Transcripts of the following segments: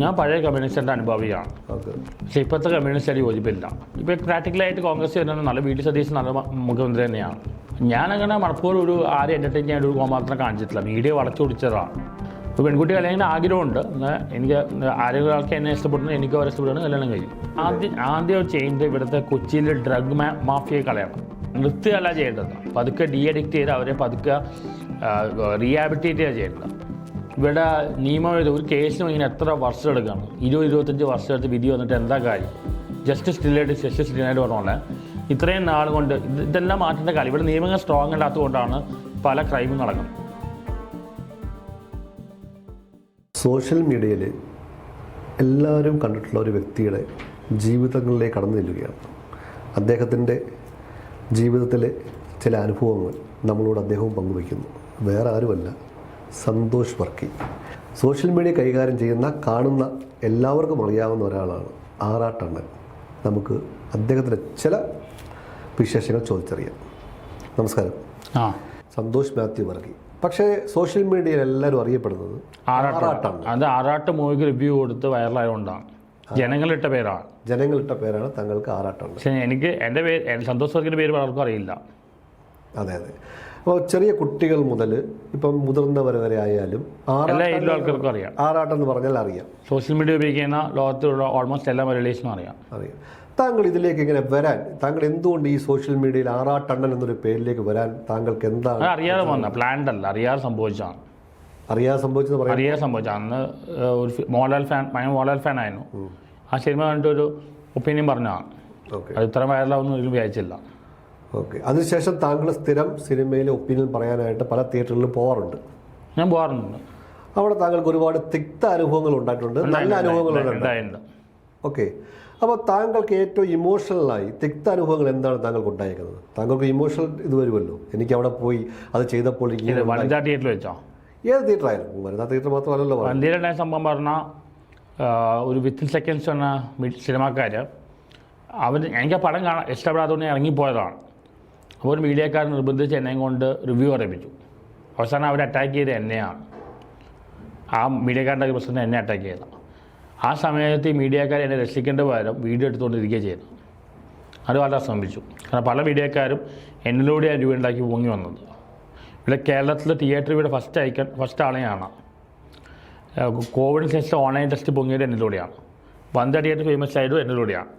ഞാൻ പഴയ കമ്മ്യൂണിസ്റ്റിൻ്റെ അനുഭവിയാണ്. പക്ഷേ ഇപ്പോഴത്തെ കമ്മ്യൂണിസ്റ്റ് യോജിപ്പില്ല. ഇപ്പോൾ പ്രാക്ടിക്കലായിട്ട് കോൺഗ്രസ് വരുന്നത് നല്ല വി ഡി സതീശൻ നല്ല മുഖ്യമന്ത്രി തന്നെയാണ്. ഞാനങ്ങനെ മനഃപൂർവ്വം ഒരു ആരും എൻ്റർടൈൻ ചെയ്യാൻ ഒരു കോമാത്രം കാണിച്ചിട്ടില്ല. മീഡിയ വളച്ചു പിടിച്ചതാണ്. ഇപ്പോൾ പെൺകുട്ടി കല്യാണം ആഗ്രഹമുണ്ട്. എനിക്ക് ആരെങ്കിലും ആൾക്ക് എന്നെ ഇഷ്ടപ്പെടുന്നു, എനിക്ക് അവരെ ഇഷ്ടപ്പെടുന്നു, കല്യാണം കഴിയും. ആദ്യം ചെയ്യേണ്ടത് ഇവിടുത്തെ കൊച്ചിയിൽ ഡ്രഗ് മാഫിയയെ കളയണം. നിർത്തുകയല്ല ചെയ്യേണ്ടത്. പതുക്കെ ഡി അഡിക്റ്റ് ചെയ്ത് അവരെ പതുക്കെ റീഹാബിലിറ്റേറ്റ് ചെയ്യേണ്ടത്. ഇവിടെ നിയമം ഒരു കേസിന് ഇങ്ങനെ എത്ര വർഷം എടുക്കണം? 20-25 വർഷം എടുത്ത് വിധി വന്നിട്ട് എന്താ കാര്യം? ജസ്റ്റിസ് ഡിലേഡ് പറഞ്ഞോളെ ഇത്രയും നാൾ കൊണ്ട് ഇതെല്ലാം മാറ്റേണ്ട കാര്യം. ഇവിടെ നിയമങ്ങൾ സ്ട്രോങ് അല്ലാത്തതുകൊണ്ടാണ് പല ക്രൈമും നടക്കുന്നത്. സോഷ്യൽ മീഡിയയിൽ എല്ലാവരും കണ്ടിട്ടുള്ള ഒരു വ്യക്തിയുടെ ജീവിതങ്ങളിലേക്ക് കടന്നു ചെല്ലുകയാണ്. അദ്ദേഹത്തിൻ്റെ ജീവിതത്തിലെ ചില അനുഭവങ്ങൾ നമ്മളോട് അദ്ദേഹവും പങ്കുവയ്ക്കുന്നു. വേറെ ആരുമല്ല, സന്തോഷ് വർക്കി. സോഷ്യൽ മീഡിയ കൈകാര്യം ചെയ്യുന്ന, കാണുന്ന എല്ലാവർക്കും അറിയാവുന്ന ഒരാളാണ് ആറാട്ടണ്ണൻ. നമുക്ക് അദ്ദേഹത്തിൻ്റെ ചില വിശേഷങ്ങൾ ചോദിച്ചറിയാം. നമസ്കാരം. സന്തോഷ് മാത്യു വർക്കി. പക്ഷേ സോഷ്യൽ മീഡിയയിൽ എല്ലാവരും അറിയപ്പെടുന്നത് ആറാട്ടാണ്. അത് ആറാട്ട് മൂവിക്ക് റിവ്യൂ കൊടുത്ത് വൈറലായതുകൊണ്ടാണ്. ജനങ്ങളിട്ട പേരാണ് താങ്കൾക്ക് ആറാട്ടണ്ണൻ. പക്ഷേ എനിക്ക് എൻ്റെ പേര് സന്തോഷ് വർക്കിൻ്റെ പേര് പലർക്കും അറിയില്ല. അതെ. അപ്പോൾ ചെറിയ കുട്ടികൾ മുതൽ ഇപ്പം മുതിർന്നവർ വരെ ആയാലും എല്ലാ ഏജിലും ആൾക്കാർക്കും അറിയാം. ആറാട്ടം എന്ന് പറഞ്ഞാൽ അറിയാം. സോഷ്യൽ മീഡിയ ഉപയോഗിക്കുന്ന ലോകത്തുള്ള ഓൾമോസ്റ്റ് എല്ലാ മലയാളീസിനും അറിയാം. താങ്കൾ ഇതിലേക്ക് ഇങ്ങനെ വരാൻ, താങ്കൾ എന്തുകൊണ്ട് ഈ സോഷ്യൽ മീഡിയയിൽ ആറാട്ടണ്ണൻ എന്നൊരു പേരിലേക്ക് വരാൻ താങ്കൾക്ക് എന്താണ്? അറിയാതെ വന്ന പ്ലാൻഡ് അല്ല, അറിയാതെ സംഭവിച്ചതാണ്. അറിയാതെ സംഭവിച്ചത് അന്ന് ഒരു മോഹൻലാൽ ഫാൻ ആയിരുന്നു. ആ സിനിമ കണ്ടിട്ട് ഒരു ഒപ്പീനിയൻ പറഞ്ഞതാണ്. അത് ഇത്ര വൈറലാവുന്ന ഒരിക്കലും വിചാരിച്ചില്ല. ഓക്കെ. അതിനുശേഷം താങ്കൾ സ്ഥിരം സിനിമയിലെ ഒപ്പീനിയൻ പറയാനായിട്ട് പല തിയേറ്ററുകളിലും പോകാറുണ്ട്. ഞാൻ പോകാറുണ്ട്. അവിടെ താങ്കൾക്ക് ഒരുപാട് തിക്ത അനുഭവങ്ങൾ ഉണ്ടായിട്ടുണ്ട്, നല്ല അനുഭവങ്ങളുണ്ട്. ഓക്കെ. അപ്പോൾ താങ്കൾക്ക് ഏറ്റവും ഇമോഷണലായി തിക്ത അനുഭവങ്ങൾ എന്താണ് താങ്കൾക്ക് ഉണ്ടായിരിക്കുന്നത്? താങ്കൾക്ക് ഇമോഷണൽ ഇത് വരുമല്ലോ, എനിക്ക് അവിടെ പോയി അത് ചെയ്തപ്പോൾ വനിതാ തിയേറ്ററിൽ വെച്ചോ? ഏത് തിയേറ്റർ ആയാലും, വനിതാ തിയേറ്റർ മാത്രമല്ലല്ലോ. വനിതയുടെ സംഭവം പറഞ്ഞാൽ ഒരു വിത്തിൻ സെക്കൻഡ്സ് പറഞ്ഞ സിനിമാക്കാർ എനിക്ക് ആ പടം കാണാൻ ഇഷ്ടപ്പെടാത്തതുകൊണ്ട് ഇറങ്ങിപ്പോയതാണ്. അപ്പോൾ ഒരു മീഡിയക്കാരൻ നിർബന്ധിച്ച് എന്നെയും കൊണ്ട് റിവ്യൂ പറയിപ്പിച്ചു. അവസാനം അവർ അറ്റാക്ക് ചെയ്ത് എന്നെയാണ്. ആ മീഡിയക്കാരൻ്റെ പ്രശ്നം എന്നെ അറ്റാക്ക് ചെയ്തത്. ആ സമയത്ത് ഈ മീഡിയക്കാർ എന്നെ രക്ഷിക്കേണ്ട പകരം വീഡിയോ എടുത്തുകൊണ്ടിരിക്കുകയും ചെയ്തു. അത് വളരെ ശ്രമിച്ചു. കാരണം പല മീഡിയക്കാരും എന്നിലൂടെയാണ് രൂപ ഉണ്ടാക്കി പൊങ്ങി വന്നത്. ഇവിടെ കേരളത്തിലെ തിയേറ്റർ ഇവിടെ ഫസ്റ്റ് ആളെയാണ്. കോവിഡിന് ശേഷം ഓൺലൈൻ ടെസ്റ്റ് പൊങ്ങിയത് എന്നിലൂടെയാണ്. വനിതാ തിയേറ്റർ ഫേമസ് ആയതും എന്നിലൂടെയാണ്.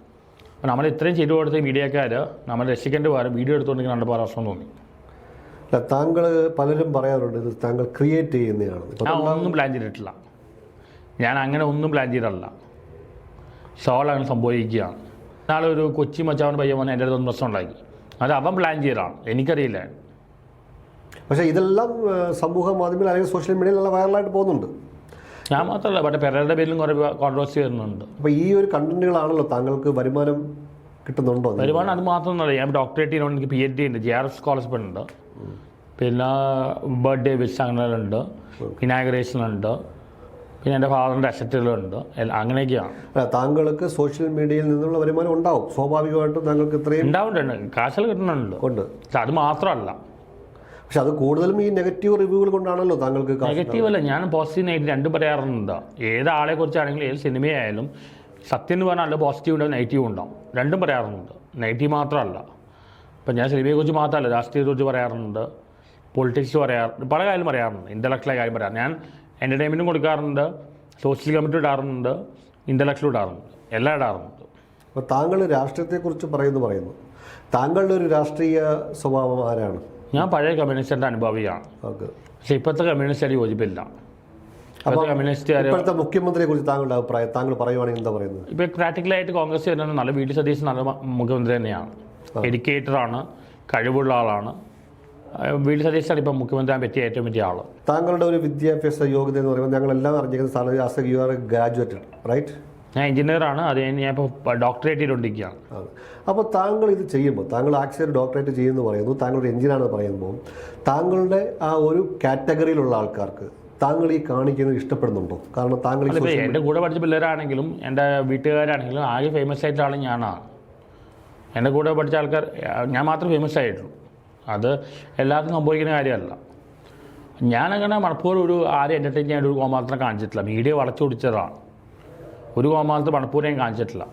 അപ്പോൾ നമ്മൾ ഇത്രയും ചെയ്തു കൊടുത്ത മീഡിയക്കാർ നമ്മൾ രക്ഷിക്കേണ്ട പകരം വീഡിയോ എടുത്തുകൊണ്ടിരിക്കുന്ന കണ്ടപ്പോൾ പ്രശ്നം തോന്നി. താങ്കൾ പലരും പറയാറുണ്ട് ഇത് താങ്കൾ ക്രിയേറ്റ് ചെയ്യുന്നതാണ്. ഞാൻ ഒന്നും പ്ലാൻ ചെയ്തിട്ടില്ല. ഞാൻ അങ്ങനെ ഒന്നും പ്ലാൻ ചെയ്തിട്ടല്ല. ഷോൾ അങ്ങനെ സംഭവിക്കുകയാണ്. നാളെ ഒരു കൊച്ചി മച്ചാവൻ പയ്യൻ വന്ന് എൻ്റെ അടുത്തൊന്നും പ്രശ്നം ഉണ്ടാക്കി. അത് അവൻ പ്ലാൻ ചെയ്തതാണ്, എനിക്കറിയില്ല. പക്ഷേ ഇതെല്ലാം സമൂഹ മാധ്യമങ്ങൾ അല്ലെങ്കിൽ സോഷ്യൽ മീഡിയയിലെല്ലാം വൈറലായിട്ട് പോകുന്നുണ്ട്. ഞാൻ മാത്രമല്ല, പക്ഷേ പെരയുടെ പേരിലും കുറേ കോൺട്രവേഴ്സി വരുന്നുണ്ട്. അപ്പോൾ ഈ ഒരു കണ്ടന്റുകളാണല്ലോ താങ്കൾക്ക് വരുമാനം കിട്ടുന്നുണ്ടോ? വരുമാനം അത് മാത്രമൊന്നുമല്ല. ഞാൻ ഡോക്ടറേറ്റ് ചെയ്യുന്നതുകൊണ്ട് എനിക്ക് PhD ഉണ്ട്, JRF സ്കോളർഷിപ്പ് ഉണ്ട്, പിന്നെ ബർത്ത്ഡേ വിഷ് അങ്ങനെയുണ്ട്, ഇനാഗറേഷൻ ഉണ്ട്, പിന്നെ എൻ്റെ ഫാദറിൻ്റെ അസറ്റുകളുണ്ട്, അങ്ങനെയൊക്കെയാണ്. താങ്കൾക്ക് സോഷ്യൽ മീഡിയയിൽ നിന്നുള്ള വരുമാനം ഉണ്ടാവും, സ്വാഭാവികമായിട്ടും താങ്കൾക്ക് ഇത്രയും ഉണ്ടാവുന്നുണ്ട്, കാശുകൾ കിട്ടുന്നുണ്ട്. അത് മാത്രമല്ല, പക്ഷെ അത് കൂടുതലും ഈ നെഗറ്റീവ് റിവ്യൂകൾ കൊണ്ടാണല്ലോ താങ്കൾക്ക്. നെഗറ്റീവ് അല്ല, ഞാൻ പോസിറ്റീവ് നെഗറ്റീവ് രണ്ടും പറയാറുണ്ട്. ഏതാളെ കുറിച്ചാണെങ്കിലും ഏത് സിനിമയായാലും സത്യം എന്ന് പറഞ്ഞാൽ പോസിറ്റീവ് ഉണ്ടാവും, നെഗറ്റീവ് ഉണ്ടാവും, രണ്ടും പറയാറുണ്ട്. നെഗറ്റീവ് മാത്രമല്ല. ഇപ്പം ഞാൻ സിനിമയെക്കുറിച്ച് മാത്രമല്ല, രാഷ്ട്രീയത്തെക്കുറിച്ച് പറയാറുണ്ട്, പൊളിറ്റിക്സ് പറയാറുണ്ട്, പല കാര്യം പറയാറുണ്ട്, ഇൻ്റലക്ച്വലായ കാര്യം പറയാറ്. ഞാൻ എൻ്റർടൈൻമെൻറ്റും കൊടുക്കാറുണ്ട്, സോഷ്യൽ കമ്മിറ്റി ഇടാറുണ്ട്, ഇൻ്റലക്ച്വൽ ഇടാറുണ്ട്, എല്ലാം ഇടാറുണ്ട്. അപ്പോൾ താങ്കൾ രാഷ്ട്രീയത്തെക്കുറിച്ച് പറയുന്നു, താങ്കളുടെ ഒരു രാഷ്ട്രീയ സ്വഭാവം ആരാണ്? ഞാൻ പഴയ കമ്മ്യൂണിസ്റ്റിൻ്റെ അനുഭവിയാണ്. പക്ഷേ ഇപ്പോഴത്തെ കമ്മ്യൂണിസ്റ്റ് യോജിപ്പില്ല. ഇപ്പോഴത്തെ മുഖ്യമന്ത്രിയെ കുറിച്ച് താങ്കളുടെ അഭിപ്രായം താങ്കൾ പറയുവാണെങ്കിൽ എന്താ പറയുന്നത്? ഇപ്പോൾ പ്രാക്ടിക്കലായിട്ട് കോൺഗ്രസ് വരുന്നത് നല്ല വി ഡി സതീശൻ നല്ല മുഖ്യമന്ത്രി തന്നെയാണ്. എഡ്യൂക്കേറ്ററാണ്, കഴിവുള്ള ആളാണ്. വി ഡി സതീശനാണ് ഇപ്പം മുഖ്യമന്ത്രിയാൻ പറ്റിയ ഏറ്റവും വലിയ ആൾ. താങ്കളുടെ ഒരു വിദ്യാഭ്യാസ യോഗ്യത എന്ന് പറയുമ്പോൾ ഞങ്ങളെല്ലാം അറിഞ്ഞിരിക്കുന്ന യു ആർ ഗ്രാജുവേറ്റഡ്, റൈറ്റ്? ഞാൻ എഞ്ചിനീയറാണ്. അത് കഴിഞ്ഞ് ഞാൻ ഇപ്പോൾ ഡോക്ടറേറ്റ് ചെയ്തുകൊണ്ടിരിക്കുകയാണ്. അപ്പോൾ താങ്കൾ ഇത് ചെയ്യുമ്പോൾ, താങ്കൾ ആക്ച്വലി ഡോക്ടറേറ്റ് ചെയ്യുമെന്ന് പറയുന്നു, താങ്കളൊരു എഞ്ചിനീയറാണെന്ന് പറയുമ്പോൾ, താങ്കളുടെ ആ ഒരു കാറ്റഗറിയിലുള്ള ആൾക്കാർക്ക് താങ്കൾ ഈ കാണിക്കുന്നത് ഇഷ്ടപ്പെടുന്നുണ്ടോ? കാരണം താങ്കൾ എൻ്റെ കൂടെ പഠിച്ച പിള്ളേരാണെങ്കിലും എൻ്റെ വീട്ടുകാരാണെങ്കിലും ആകെ ഫേമസ് ആയിട്ടുള്ള ആൾ ഞാനാണ്. എൻ്റെ കൂടെ പഠിച്ച ആൾക്കാർ ഞാൻ മാത്രം ഫേമസ് ആയിട്ടുള്ളൂ. അത് എല്ലാവർക്കും സംഭവിക്കുന്ന കാര്യമല്ല. ഞാനങ്ങനെ മനഃപൂർവ്വം ഒരു ആരും എൻ്റർടൈൻ ചെയ്യാൻ ഒരു കോമാത്രം കാണിച്ചിട്ടില്ല. മീഡിയ വളച്ചു പിടിച്ചതാണ്. ഒരു കോമാളത്ത് മണപ്പൂരം കാണിച്ചിട്ടില്ല.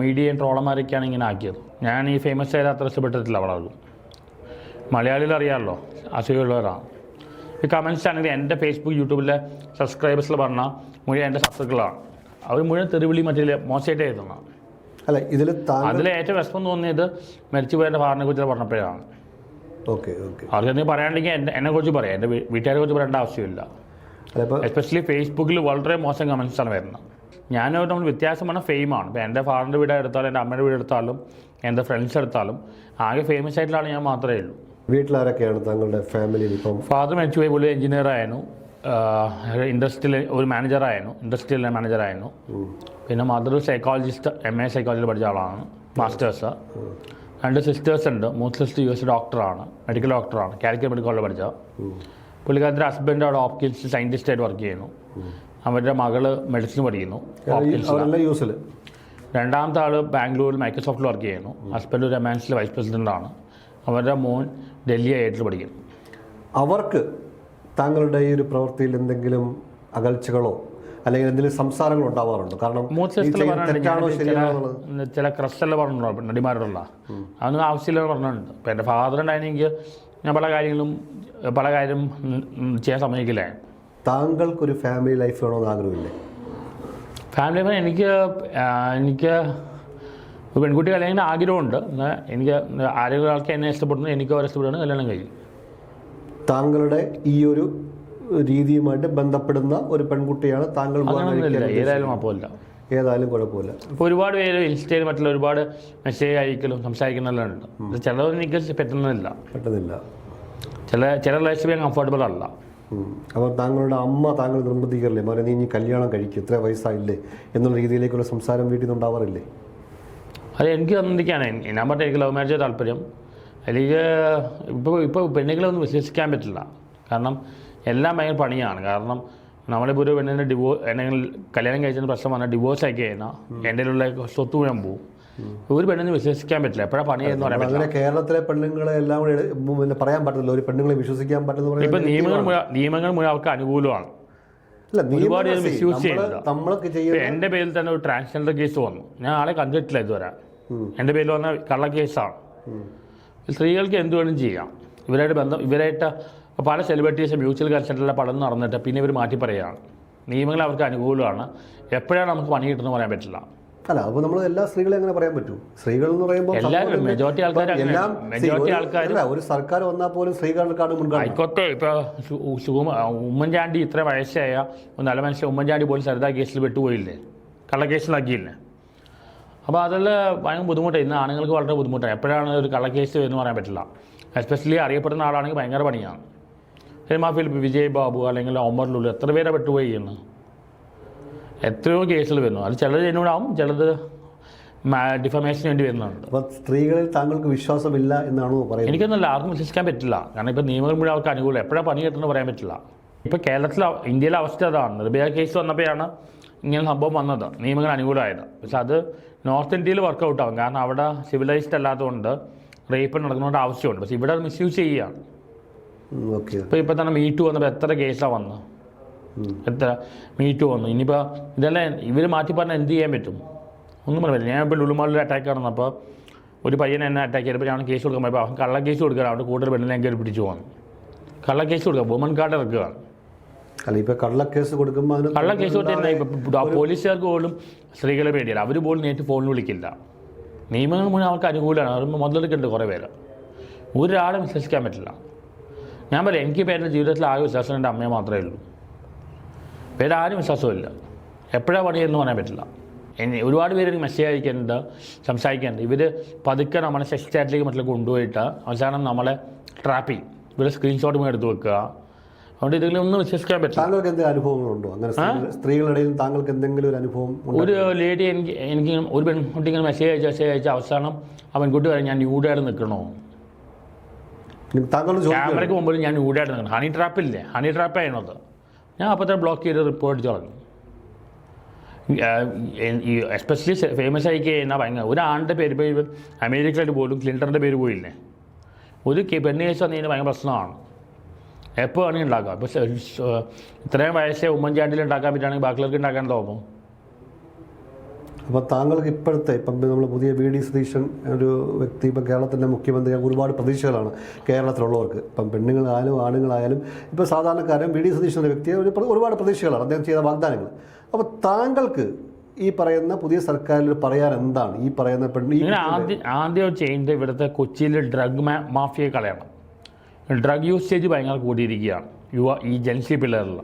മീഡിയയും ട്രോളന്മാരൊക്കെയാണ് ഇങ്ങനെ ആക്കിയത്. ഞാൻ ഈ ഫേമസ് ആയത് അത്ര ഇഷ്ടപ്പെട്ടിട്ടില്ല വളർന്നു. മലയാളികൾ അറിയാമല്ലോ, അസുഖമുള്ളവരാണ്. ഈ കമൻസ് ആണെങ്കിൽ എൻ്റെ ഫേസ്ബുക്ക് യൂട്യൂബിലെ സബ്സ്ക്രൈബേഴ്സിൽ പറഞ്ഞാൽ മുഴുവൻ എൻ്റെ ശത്രുക്കളാണ്. അവർ മുഴുവൻ തെറിവിളി മറ്റേ മോശമായിട്ട് എഴുതുന്നതാണ്. അല്ല, അതിൽ ഏറ്റവും വിഷമം തോന്നിയത് മരിച്ചുപോയ എൻ്റെ ഫാറിനെ കുറിച്ച് പറഞ്ഞപ്പോഴാണ്. അവർക്കെന്തെങ്കിലും പറയാണ്ടെങ്കിൽ എന്നെക്കുറിച്ച് പറയാം, എൻ്റെ വീട്ടുകാരെ കുറിച്ച് പറയേണ്ട ആവശ്യമില്ല. എസ്പെഷ്യലി ഫേസ്ബുക്കിൽ വളരെ മോശം കമൻസാണ് വരുന്നത്. ഞാനവർ നമ്മൾ വ്യത്യാസം പറഞ്ഞാൽ ഫെയിമാണ്. ഇപ്പോൾ എൻ്റെ ഫാറിൻ്റെ വീട് എടുത്താലും എൻ്റെ അമ്മയുടെ വീട് എടുത്താലും എൻ്റെ ഫ്രണ്ട്സ് എടുത്താലും ആകെ ഫേമസ് ആയിട്ടുള്ള ആൾ ഞാൻ മാത്രമേ ഉള്ളൂ. വീട്ടിലാരൊക്കെയാണ് താങ്കളുടെ ഫാമിലിയിൽ? ഇപ്പം ഫാദർ മരിച്ചുപോയി, പുള്ളി എഞ്ചിനീയർ ആയിരുന്നു, ഇൻഡസ്ട്രിയിൽ ഒരു ഇൻഡസ്ട്രിയൽ മാനേജറായിരുന്നു. പിന്നെ മദർ സൈക്കോളജിസ്റ്റ്, MA സൈക്കോളജിയിൽ പഠിച്ച ആളാണ്, മാസ്റ്റേഴ്സ്. 2 സിസ്റ്റേഴ്സ് ഉണ്ട്. മൂത്ത സിസ്റ്റർ US ഡോക്ടറാണ്, മെഡിക്കൽ ഡോക്ടറാണ്, കാലിക്കറ്റ് മെഡിക്കൽ കോളേജിൽ പഠിച്ച. പുള്ളിക്കാരത്തിൻ്റെ ഹസ്ബൻഡ് അവിടെ ഹോപ്കിൻസിൽ സയൻറ്റിസ്റ്റായിട്ട് വർക്ക് ചെയ്യുന്നു. അവരുടെ മകള് മെഡിസിൻ പഠിക്കുന്നു ഹോപ്കിൻസിൽ. രണ്ടാമത്തെ ആൾ ബാംഗ്ലൂരിൽ മൈക്രോസോഫ്റ്റിൽ വർക്ക് ചെയ്യുന്നു. ഹസ്ബൻഡ് ഒരു MNCയിൽ വൈസ് പ്രസിഡൻ്റാണ്. അവരുടെ മോൻ ഡൽഹി IIT പഠിക്കുന്നു. അവർക്ക് താങ്കളുടെ ഈ ഒരു പ്രവൃത്തിയിൽ എന്തെങ്കിലും അകൽച്ചകളോ അല്ലെങ്കിൽ എന്തെങ്കിലും സംസാരങ്ങൾ ഉണ്ടാവാറുണ്ടോ? കാരണം ചില ക്രഷെല്ലാം പറഞ്ഞിട്ടുണ്ടോ നടിമാരോടുള്ള, അതൊന്നും ആവശ്യമില്ലെന്ന് പറഞ്ഞിട്ടുണ്ട്. ഇപ്പം എൻ്റെ ഫാദർ ഉണ്ടായിരുന്നെങ്കിൽ ഞാൻ പല കാര്യം ചെയ്യാൻ സമ്മതിക്കില്ല. താങ്കൾക്കൊരു ഫാമിലി ലൈഫ് വേണമെന്ന് ആഗ്രഹമില്ലേ? ഫാമിലി ലൈഫ് എനിക്ക് ഒരു പെൺകുട്ടി കല്യാണം ആഗ്രഹമുണ്ട്. എന്നാൽ എനിക്ക് ആരെങ്കിലും ആൾക്ക് എന്നെ ഇഷ്ടപ്പെടുന്നു, എനിക്ക് അവരെ ഇഷ്ടപ്പെടുന്നു, കല്യാണം കഴിയും. താങ്കളുടെ ഈ ഒരു രീതിയുമായിട്ട് ബന്ധപ്പെടുന്ന ഒരു പെൺകുട്ടിയാണ് താങ്കൾ? ഏതായാലും കുഴപ്പമില്ല, ഏതായാലും കുഴപ്പമില്ല. ഇപ്പോൾ ഒരുപാട് പേര് ഇൻസ്റ്റയിൽ മറ്റുള്ള ഒരുപാട് മെസ്സേജ് അയക്കലും സംസാരിക്കുന്നെല്ലാം ഉണ്ട്. ചിലതൊന്നും എനിക്ക് പറ്റുന്നില്ല. ചില ലൈഫ് ഞാൻ കംഫർട്ടബിൾ അല്ല. അപ്പോൾ താങ്കളുടെ അമ്മ താങ്കൾ നിർബന്ധിക്കാറില്ലേ, മോനെ നീ കല്യാണം കഴിക്കും, ഇത്ര വയസ്സായില്ലേ എന്നുള്ള രീതിയിലേക്കുള്ള സംസാരം വീട്ടിൽ നിന്ന് ഉണ്ടാവാറില്ലേ? അത് എനിക്ക് തന്നിരിക്കുകയാണ്. ഞാൻ പറഞ്ഞ എനിക്ക് ലവ് മാരേജ് താല്പര്യം. അല്ലെങ്കിൽ ഇപ്പോൾ പെണ്ണുങ്ങളൊന്നും വിശ്വസിക്കാൻ പറ്റില്ല. കാരണം എല്ലാം ഭയങ്കര പണിയാണ്. കാരണം നമ്മളിപ്പോൾ ഒരു പെണ്ണിൻ്റെ എന്തെങ്കിലും കല്യാണം കഴിച്ചതിന് പ്രശ്നം വന്നാൽ ഡിവോഴ്സ് ആക്കി കഴിഞ്ഞാൽ എൻ്റെ ഉള്ള സ്വത്ത് മുഴുവൻ പോകും. ഒരു പെണ്ണിന് വിശ്വസിക്കാൻ പറ്റില്ല. എപ്പോഴാണ് പണി എന്ന് പറയാൻ പറ്റില്ല. കേരളത്തിലെ പെണ്ണുങ്ങളെ എല്ലാം കൂടെ പറയാൻ പറ്റില്ല, ഒരു പെണ്ണുങ്ങളെ വിശ്വസിക്കാൻ പറ്റുന്ന. ഇപ്പം നിയമങ്ങൾ മുഴുവൻ അവർക്ക് അനുകൂലമാണ്. ഒരുപാട് പേര് മിസ്യൂസ് ചെയ്യുന്നത്. എൻ്റെ പേരിൽ തന്നെ ഒരു ട്രാൻസ്ജെൻഡർ കേസ് വന്നു. ഞാൻ ആളെ കണ്ടിട്ടില്ല ഇതുവരെ. എൻ്റെ പേരിൽ വന്ന കള്ള കേസാണ്. സ്ത്രീകൾക്ക് എന്ത് വേണം ചെയ്യാം. ഇവരായിട്ട് പല സെലിബ്രിറ്റീസ് മ്യൂച്വൽ കൺസെൻറ്റുള്ള പടം നടന്നിട്ട് പിന്നെ ഇവർ മാറ്റി പറയുകയാണ്. നിയമങ്ങൾ അവർക്ക് അനുകൂലമാണ്. എപ്പോഴാണ് നമുക്ക് പണി കിട്ടുന്നത് പറയാൻ പറ്റില്ല. അല്ല, അപ്പോൾ നമ്മൾ എല്ലാ സ്ത്രീകളെ അങ്ങനെ പറയാൻ പറ്റും? സ്ത്രീകൾ എന്ന് പറയുമ്പോൾ എല്ലാവരും മെജോറിറ്റി ആൾക്കാർ ഒരു സർക്കാർ വന്നാൽ പോലും സ്ത്രീകൾക്കാണ് മുൻഗണന. ആയിക്കോട്ടെ. ഇപ്പോൾ ഉമ്മൻചാണ്ടി ഇത്ര വയസ്സായ നല്ല മനുഷ്യൻ ഉമ്മൻചാണ്ടി പോലും സരിതാ കേസിൽ പെട്ടുപോയില്ലേ, കള്ളക്കേസിലാക്കിയില്ലേ. അപ്പോൾ അതിൽ ഭയങ്കര ബുദ്ധിമുട്ടാണ്. ഇന്ന് ആണുങ്ങൾക്ക് വളരെ ബുദ്ധിമുട്ടാണ്. എപ്പോഴാണ് ഒരു കള്ളക്കേസ് എന്ന് പറയാൻ പറ്റില്ല. എസ്പെഷ്യലി അറിയപ്പെടുന്ന ആളാണെങ്കിൽ ഭയങ്കര പണിയാണ്. സിനിമാ ഫിലിം വിജയ് ബാബു അല്ലെങ്കിൽ ഒമർ ലുലു എത്ര പേരെ പെട്ടുപോയി ചെയ്യുന്നു. എത്രയോ കേസുകൾ വരുന്നു. അത് ചിലത് എന്നോടാവും, ചിലത് ഡിഫമേഷന് വേണ്ടി വരുന്നുണ്ട്. അപ്പോൾ സ്ത്രീകളിൽ താങ്കൾക്ക് വിശ്വാസമില്ല എന്നാണോ പറയുന്നത്? എനിക്കൊന്നുമില്ല, ആർക്കും വിശ്വസിക്കാൻ പറ്റില്ല. കാരണം ഇപ്പോൾ നിയമങ്ങൾ മുഴുവൻ അവർക്ക് അനുകൂലം. എപ്പോഴാണ് പണി കിട്ടുന്നത് പറയാൻ പറ്റില്ല. ഇപ്പോൾ ഇന്ത്യയിലെ അവസ്ഥ അതാണ്. നിർഭയ കേസ് വന്നപ്പോഴാണ് ഇങ്ങനെ സംഭവം വന്നത്, നിയമങ്ങൾ അനുകൂലമായത്. പക്ഷെ അത് നോർത്ത് ഇന്ത്യയിൽ വർക്കൗട്ട് ആവും. കാരണം അവിടെ സിവിലൈസ്ഡ് അല്ലാത്തതുകൊണ്ട് റേപ്പ് നടക്കുന്നതുകൊണ്ട് ആവശ്യമുണ്ട്. പക്ഷേ ഇവിടെ അത് മിസ്യൂസ് ചെയ്യുകയാണ്. ഇപ്പോൾ തന്നെ മീറ്റു വന്നപ്പോൾ എത്ര കേസാണ് വന്നത്, എത്ര മീറ്റു വന്നു. ഇനിയിപ്പോൾ ഇതെല്ലാം ഇവർ മാറ്റി പറഞ്ഞാൽ എന്ത് ചെയ്യാൻ പറ്റും? ഒന്നും പറയാൻ പറ്റില്ല. ഞാൻ ഇപ്പോൾ ലുലുമാളിൽ അറ്റാക്ക് നടന്നപ്പോൾ ഒരു പയ്യൻ എന്നെ അറ്റാക്ക് ചെയ്തപ്പോൾ ഞാൻ കേസ് കൊടുക്കാൻ പോയപ്പോൾ അവൻ കള്ള കേസ് കൊടുക്കുക. അവിടെ കൂടുതൽ പെണ്ണിനെ കയറി പിടിച്ചു പോകുന്നു. കള്ള കേസ് കൊടുക്കുക, വുമൻ കാർഡ് ഇറക്കുകയാണ്. അല്ല, ഇപ്പോൾ കള്ളക്കേസ് കൊടുക്കുമ്പോൾ കള്ളക്കേസ് കൊടുത്താൽ പോലീസുകാർക്ക് പോലും സ്ത്രീകളെ പേടിയില്ല. അവർ പോലും നേരിട്ട് ഫോണിൽ വിളിക്കില്ല. നിയമങ്ങൾ മുഴുവൻ അവർക്ക് അനുകൂലമാണ്. അവർ മുതലെടുക്കുന്നുണ്ട് കുറേ പേര്. ഒരാളും വിശ്വസിക്കാൻ പറ്റില്ല. ഞാൻ പറയാം, എനിക്കിപ്പോൾ എൻ്റെ ജീവിതത്തിൽ ആകെ വിശ്വാസം എൻ്റെ അമ്മയെ മാത്രമേ ഉള്ളൂ. വേറെ ആരും വിശ്വാസമില്ല. എപ്പോഴാണ് പണിയെന്ന് പറയാൻ പറ്റില്ല. ഒരുപാട് പേര് എനിക്ക് മെസ്സേജ് അയക്കുന്നുണ്ട്, സംസാരിക്കുന്നുണ്ട്. ഇവർ പതുക്കെ നമ്മളെ സെക്സ് ചാറ്റിലേക്ക് മറ്റുള്ള കൊണ്ടുപോയിട്ട് അവസാനം നമ്മളെ ട്രാപ്പ് ചെയ്യും. ഇവർ സ്ക്രീൻഷോട്ട് എടുത്ത് വെക്കുക. അതുകൊണ്ട് ഇതിലൊന്നും വിശ്വസിക്കാൻ പറ്റില്ല. താങ്കൾക്ക് എന്തെങ്കിലും അനുഭവങ്ങളുണ്ടോ അങ്ങനെ സ്ത്രീകളുടെയും? താങ്കൾക്ക് എന്തെങ്കിലും ഒരു അനുഭവം? ഒരു ലേഡി എനിക്ക് ഒരു പെൺകുട്ടി ഇങ്ങനെ മെസ്സേജ് അയച്ച അവസാനം ആ പെൺകുട്ടി പറയും ഞാൻ ന്യൂഡായിട്ട് നിൽക്കണോ, ക്യാമറയ്ക്ക് മുമ്പിൽ ഞാൻ ന്യൂഡായിട്ട് നിൽക്കണം. ഹണി ട്രാപ്പില്ലേ, ഹണി ട്രാപ്പ് ചെയ്യണത്. ഞാൻ അപ്പോൾ തന്നെ ബ്ലോക്ക് ചെയ്ത് റിപ്പോർട്ട് അടിച്ച് കളഞ്ഞു. എസ്പെഷ്യലി ഫേമസ് ആയി കഴിഞ്ഞാൽ ഭയങ്കര ഒരാളുടെ പേര് പോയി അമേരിക്കയിലായിട്ട് പോലും ക്ലിൻറ്റണിൻ്റെ പേര് പോയില്ലേ. ഒരു പെണ്ണ് കേസ് വന്നതിന് ഭയങ്കര പ്രശ്നമാണ്. എപ്പോൾ വേണമെങ്കിൽ ഉണ്ടാക്കാം. ഇപ്പോൾ ഇത്രയും വയസ്സേ ഉമ്മൻചാണ്ടിയിൽ ഉണ്ടാക്കാൻ പറ്റുകയാണെങ്കിൽ ബാക്കിയുള്ളവർക്ക് ഉണ്ടാക്കാൻ തോന്നും. അപ്പോൾ താങ്കൾക്ക് ഇപ്പോഴത്തെ ഇപ്പം നമ്മൾ പുതിയ വി.ഡി. സതീശൻ ഒരു വ്യക്തി ഇപ്പം കേരളത്തിൻ്റെ മുഖ്യമന്ത്രി, ഒരുപാട് പ്രതീക്ഷകളാണ് കേരളത്തിലുള്ളവർക്ക്. ഇപ്പം പെണ്ണുങ്ങളായാലും ആണുങ്ങളായാലും ഇപ്പോൾ സാധാരണക്കാരൻ വി.ഡി. സതീശൻ എന്ന വ്യക്തിയെ ഒരുപാട് പ്രതീക്ഷകളാണ് അദ്ദേഹം ചെയ്ത വാഗ്ദാനങ്ങൾ. അപ്പോൾ താങ്കൾക്ക് ഈ പറയുന്ന പുതിയ സർക്കാരിൽ പറയാൻ എന്താണ് ഈ പറയുന്ന ആദ്യം ചെയ്യേണ്ടത് ഇവിടുത്തെ കൊച്ചിയിൽ ഡ്രഗ് മാഫിയ കളയണം. ഡ്രഗ് യൂസേജ് ഭയങ്കര കൂടിയിരിക്കുകയാണ് ഈ ജൻസി പിള്ളേരിൽ,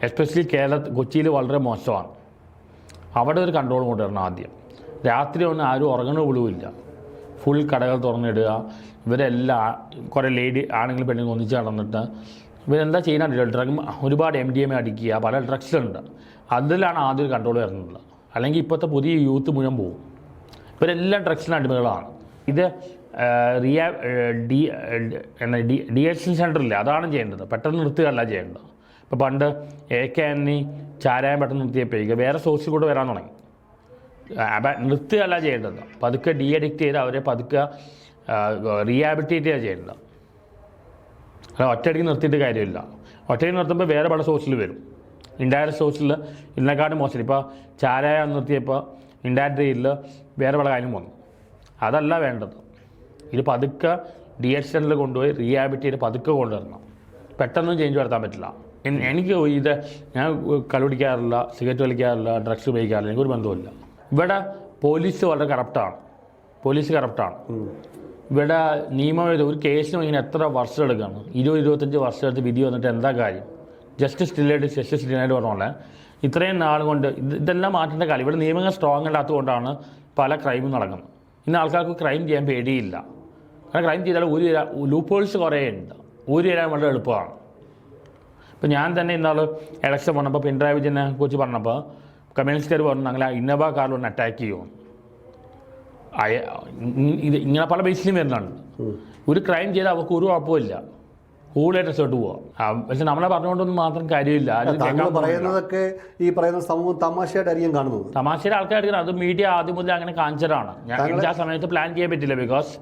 എസ്പെഷ്യലി കൊച്ചിയിൽ വളരെ മോശമാണ്. അവിടെ ഒരു കൺട്രോൾ കൊണ്ടുവരണം. ആദ്യം രാത്രി ഒന്നും ആരും ഉറങ്ങണ പോലുമില്ല, ഫുൾ കടകൾ തുറന്നിടുക. ഇവരെല്ലാം കുറേ ആണുങ്ങൾ പെണ്ണുങ്ങൾ ഒന്നിച്ച് നടന്നിട്ട് ഇവരെന്താ ചെയ്യാനില്ല, ഒരുപാട് MDMA അടിക്കുക, പല ഡ്രഗ്സുണ്ട്. അതിലാണ് ആദ്യം ഒരു കൺട്രോൾ വരുന്നത്. അല്ലെങ്കിൽ ഇപ്പോഴത്തെ പുതിയ യൂത്ത് മുഴുവൻ പോകും. ഇവരെല്ലാം ഡ്രഗ്സിന് അടിമകളാണ്. ഇത് ഡി-അഡിക്ഷൻ സെൻ്ററില്ല, അതാണ് ചെയ്യേണ്ടത്. പെട്ടെന്ന് നിർത്തുകയല്ല ചെയ്യേണ്ടത്. ഇപ്പോൾ പണ്ട് AK ആൻ്റണി ചാരായം പെട്ടെന്ന് നിർത്തിയപ്പോഴേക്ക് വേറെ സോഴ്സിൽ കൂടെ വരാൻ തുടങ്ങി. നിർത്തുകയല്ല ചെയ്യേണ്ടത്, പതുക്കെ ഡി-അഡിക്റ്റ് ചെയ്ത് അവരെ പതുക്കെ റീഹാബിലിറ്റേറ്റ് ചെയ്യുക ചെയ്യേണ്ടത്. അത് ഒറ്റയടിക്ക് നിർത്തിയിട്ട് കാര്യമില്ല. ഒറ്റയടിക്ക് നിർത്തുമ്പോൾ വേറെ പല സോഴ്സിൽ വരും. ഇൻഡയറക്റ്റ് സോഴ്സിൽ ഇതിനെക്കാട്ടും മോശം. ഇപ്പോൾ ചാരായം നിർത്തിയപ്പോൾ ഇൻഡയറക്റ്റ് രീതിയിൽ വേറെ പല കാര്യം വന്നു. അതല്ല വേണ്ടത്. ഇത് പതുക്കെ ഡി-അഡിക്ഷനിൽ കൊണ്ടുപോയി റീഹാബിലിറ്റ് ചെയ്ത് പതുക്കെ കൊണ്ടുവരണം. പെട്ടെന്ന് ചേഞ്ച് വരുത്താൻ പറ്റില്ല. എനിക്ക് ഞാൻ കള്ളുപിടിക്കാറില്ല, സിഗരറ്റ് വലിക്കാറില്ല, ഡ്രഗ്സ് ഉപയോഗിക്കാറില്ല, എനിക്കൊരു ബന്ധവുമില്ല. ഇവിടെ പോലീസ് വളരെ കറപ്റ്റാണ്. ഇവിടെ നിയമം ഒരു കേസിന് ഇങ്ങനെ എത്ര വർഷം എടുക്കുകയാണ്, 20-25 വർഷം എടുത്ത് വിധി വന്നിട്ട് എന്താ കാര്യം? ജസ്റ്റ് സ്റ്റില്ലായിട്ട് പറഞ്ഞോളെ ഇത്രയും നാൾ കൊണ്ട് ഇതെല്ലാം മാറ്റേണ്ട കാര്യം. ഇവിടെ നിയമങ്ങൾ സ്ട്രോങ് അല്ലാത്തതുകൊണ്ടാണ് പല ക്രൈമും നടക്കുന്നത്. ഇന്ന് ആൾക്കാർക്ക് ക്രൈം ചെയ്യാൻ പേടിയില്ല. കാരണം ക്രൈം ചെയ്താൽ ലൂപ്പ് ഹോൾസ് കുറേ ഉണ്ട്, തരാൻ വളരെ എളുപ്പമാണ്. ഇപ്പോൾ ഞാൻ തന്നെ ഇന്നാൾ ഇലക്ഷൻ വന്നപ്പോൾ പിണറായി വിജയനെ കുറിച്ച് പറഞ്ഞപ്പോൾ കമ്മ്യൂണിസ്റ്റുകാർ പറഞ്ഞു ഞങ്ങൾ ഇന്നോവ കാറിൽ ഒന്ന് അറ്റാക്ക് ചെയ്യുമെന്ന്. ഇങ്ങനെ പല ബേസിലും വരുന്നുണ്ട്. ഒരു ക്രൈം ചെയ്താൽ അവർക്ക് ഒരു കുഴപ്പമില്ല, കൂളായിട്ട് റിസോർട്ട് പോവാം. പക്ഷെ നമ്മളെ പറഞ്ഞുകൊണ്ടൊന്നും മാത്രം കാര്യമില്ല. പറയുന്നതൊക്കെ ഈ പറയുന്ന സമൂഹം തമാശയായിട്ടായിരിക്കും കാണുന്നത്. തമാശയുടെ ആൾക്കാർക്ക് അത് മീഡിയ ആദ്യം മുതൽ അങ്ങനെ കാണിച്ചതാണ്. എനിക്ക് ആ സമയത്ത് പ്ലാൻ ചെയ്യാൻ പറ്റില്ല. ബിക്കോസ്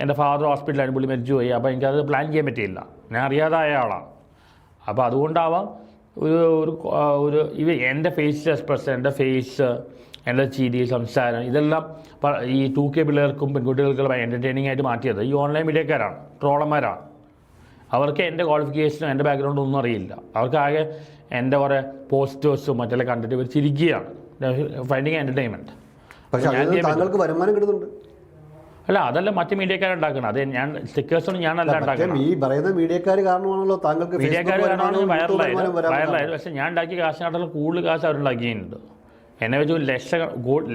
എൻ്റെ ഫാദർ ഹോസ്പിറ്റലായിരുന്നു, പുള്ളി മരിച്ചു പോയി. അപ്പോൾ എനിക്കത് പ്ലാൻ ചെയ്യാൻ പറ്റിയില്ല. ഞാൻ അറിയാതായ ആളാണ്. അപ്പോൾ അതുകൊണ്ടാവാം എൻ്റെ ഫേസ് എക്സ്പ്രഷൻ, എൻ്റെ ഫേസ്, എൻ്റെ ചിരി, സംസാരം, ഇതെല്ലാം ഈ 2K പിള്ളേർക്കും പെൺകുട്ടികൾക്കും എൻ്റർടൈനിങ് ആയിട്ട് മാറ്റിയത് ഈ ഓൺലൈൻ മീഡിയക്കാരാണ്, ട്രോളന്മാരാണ്. അവർക്ക് എൻ്റെ ക്വാളിഫിക്കേഷനും എൻ്റെ ബാക്ക്ഗ്രൗണ്ടും ഒന്നും അറിയില്ല. അവർക്കാകെ എൻ്റെ കുറേ പോസ്റ്റേഴ്സും മറ്റെല്ലാം കണ്ടിട്ട് ഇവർ ചിരിക്കുകയാണ്, ഫൈൻഡിങ് എൻ്റർടൈൻമെൻറ്റ്. പക്ഷേ താങ്കൾക്ക് വരുമാനം കിട്ടുന്നുണ്ട്. അല്ല, അതല്ല മറ്റു മീഡിയക്കാരുണ്ടാക്കണം. അത് ഞാൻ സ്റ്റിക്കേഴ്സൊന്നും ഞാനല്ല ഉണ്ടാക്കണം. ഈ പറയുന്ന മീഡിയക്കാർ കാരണമാണല്ലോ താങ്കൾക്ക് മീഡിയക്കാർ കാരണമാണ് വൈറലായത്. പക്ഷേ ഞാൻ ഉണ്ടാക്കിയ കാശിനാട്ടുള്ള കൂടുതൽ കാശ് അവരുണ്ടാക്കിയിട്ടുണ്ട്. എന്നെ വെച്ച്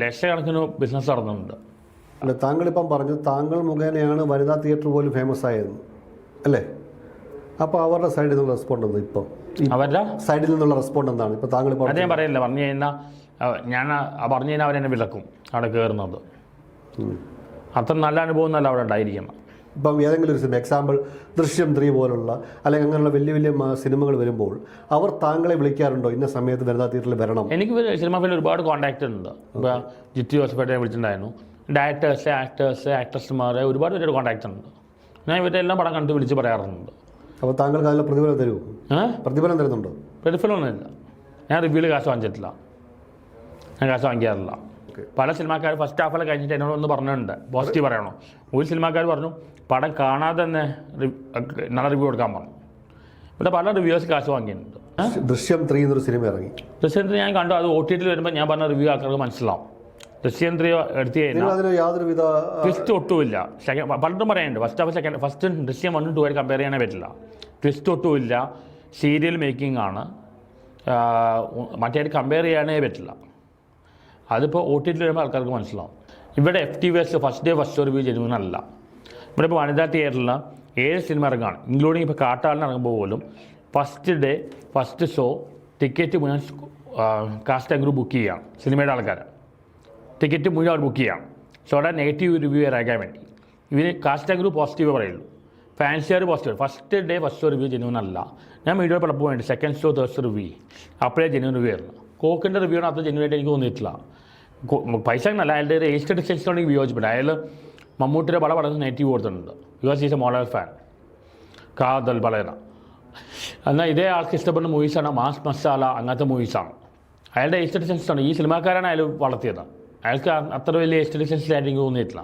ലക്ഷക്കണക്കിന് ബിസിനസ് നടന്നുണ്ട്. അല്ല, താങ്കളിപ്പം പറഞ്ഞു താങ്കൾ മുഖേനയാണ് വനിതാ തിയേറ്റർ പോലും ഫേമസ് ആയത് അല്ലേ? അപ്പോൾ അവരുടെ സൈഡിൽ നിന്നുള്ള റെസ്പോണ്ട് എന്താ? ഇപ്പോൾ അവരുടെ സൈഡിൽ നിന്നുള്ള റെസ്പോണ്ട് എന്താണ്? ഇപ്പോൾ താങ്കൾ അത് ഞാൻ പറയില്ല. പറഞ്ഞു കഴിഞ്ഞാൽ പറഞ്ഞു കഴിഞ്ഞാൽ അവരെന്നെ വിലക്കും അവിടെ കയറുന്നത്. അത്ര നല്ല അനുഭവം എന്നല്ല അവിടെ ഉണ്ടായിരിക്കണം. ഇപ്പം ഏതെങ്കിലും ഒരു സിനിമ, എക്സാമ്പിൾ ദൃശ്യം 3 പോലുള്ള അല്ലെങ്കിൽ അങ്ങനെയുള്ള വലിയ വലിയ സിനിമകൾ വരുമ്പോൾ അവർ താങ്കളെ വിളിക്കാറുണ്ടോ ഇന്ന സമയത്ത് വനിതാ തിയേറ്ററിൽ വരണം? എനിക്ക് സിനിമ ഫീൽഡിൽ ഒരുപാട് കോൺടാക്റ്റ് ഉണ്ട്. ഇപ്പോൾ ജിത്തു ജോസഫായിട്ട് വിളിച്ചിട്ടുണ്ടായിരുന്നു. ഡയറക്ടേഴ്സ്, ആക്ടേഴ്സ്, ആക്ട്രസ്മാരെ ഒരുപാട് പേരുടെ കോൺടാക്റ്റ് ഉണ്ട്. ഞാൻ ഇവരുടെ എല്ലാം പടം കണ്ടു വിളിച്ച് പറയാറുണ്ട്. അപ്പോൾ താങ്കൾക്ക് അതിൽ പ്രതിഫലം തരുമോ? പ്രതിഫലം തരുന്നുണ്ടോ? പ്രതിഫലമൊന്നുമില്ല. ഞാൻ റിവ്യൂവിൽ കാശ് വാങ്ങിച്ചിട്ടില്ല, ഞാൻ കാശ് വാങ്ങിക്കാറില്ല. പല സിനിമാക്കാർ ഫസ്റ്റ് ഹാഫെല്ലാം കഴിഞ്ഞിട്ട് എന്നോടൊന്ന് പറഞ്ഞിട്ടുണ്ട് പോസിറ്റീവ് പറയണോ. ഒരു സിനിമാക്കാർ പറഞ്ഞു പടം കാണാതെ തന്നെ നല്ല റിവ്യൂ കൊടുക്കാൻ പറഞ്ഞു. ഇവിടെ പല റിവ്യൂസ് കാശ് വാങ്ങിയിട്ടുണ്ട്. ദൃശ്യം 3 എന്നൊരു സിനിമ ഇറങ്ങി. ദൃശ്യം 3 ഞാൻ കണ്ടു. അത് OTT വരുമ്പോൾ ഞാൻ പറഞ്ഞ റിവ്യൂ ആൾക്കാർക്ക് മനസ്സിലാവും. ദൃശ്യം 3 എടുത്തു കഴിഞ്ഞാൽ യാതൊരുവിധ ട്വിസ്റ്റ് ഒട്ടുമില്ല. പലതും പറയാനുണ്ട്. ഫസ്റ്റ് ദൃശ്യം 1 2 ആയിട്ട് കമ്പയർ ചെയ്യാനേ പറ്റില്ല. ട്വിസ്റ്റ് ഒട്ടുമില്ല. സീരിയൽ മേക്കിംഗ് ആണ്. മറ്റേ കമ്പയർ ചെയ്യാനേ പറ്റില്ല. അതിപ്പോൾ OTT വരുമ്പോൾ ആൾക്കാർക്ക് മനസ്സിലാവും. ഇവിടെ FTVS first day first show review ജെന്യൂനല്ല. ഇവിടെ ഇപ്പോൾ വനിതാ തിയേറ്ററിൽ 7 സിനിമ ഇറങ്ങുകയാണ്, ഇൻക്ലൂഡിങ് ഇപ്പോൾ കാട്ടാളിന് ഇറങ്ങുമ്പോൾ പോലും first day first show ticket മുഴുവൻ കാസ്റ്റ് ആൻഡ് ഗ്രൂപ്പ് ബുക്ക് ചെയ്യുകയാണ്. സിനിമയുടെ ആൾക്കാർ ടിക്കറ്റ് മുഴുവൻ അവർ ബുക്ക് ചെയ്യാം. സോ അവിടെ നെഗറ്റീവ് റിവ്യൂ ഇറക്കാൻ വേണ്ടി ഇവർ കാസ്റ്റ് ആൻഡ് ഗ്രൂപ്പ് പോസിറ്റീവ് പറയുള്ളൂ, ഫാൻസിയർ positive. First day first show review ജെന്യൂനല്ല. ഞാൻ വീഡിയോ പലപ്പോൾ വേണ്ടി second show third show review അപ്പോഴേ ജെന്യൂൻ റിവ്യൂ ആയിരുന്നു. കോക്കിൻ്റെ റിവ്യൂ ആണ് അത് ജെന്യൂനായിട്ട് എനിക്ക് തോന്നിയിട്ടില്ല. പൈസ എന്നല്ല, അയാളുടെ ഏജ് ഡിസ്റ്റൻസിനോട് എനിക്ക് വിയോജിപ്പില്ല. അയാൾ മമ്മൂട്ടിയുടെ പല പടങ്ങൾ നെഗറ്റീവ് കൊടുത്തിട്ടുണ്ട്. Because is A model fan. കാതൽ പലന. എന്നാൽ ഇതേ ആൾക്ക് ഇഷ്ടപ്പെടുന്ന മൂവീസാണ് മാസ് മസാല, അങ്ങനത്തെ മൂവീസാണ്. അയാളുടെ എസ്റ്റേറ്റ് സെൻസിലാണ് ഈ സിനിമാക്കാരാണ് അയാൾ വളർത്തിയത്. അയാൾക്ക് അത്ര വലിയ എസ്റ്റേറ്റ് സെൻസിലായിട്ട് എനിക്ക് തോന്നിയിട്ടില്ല.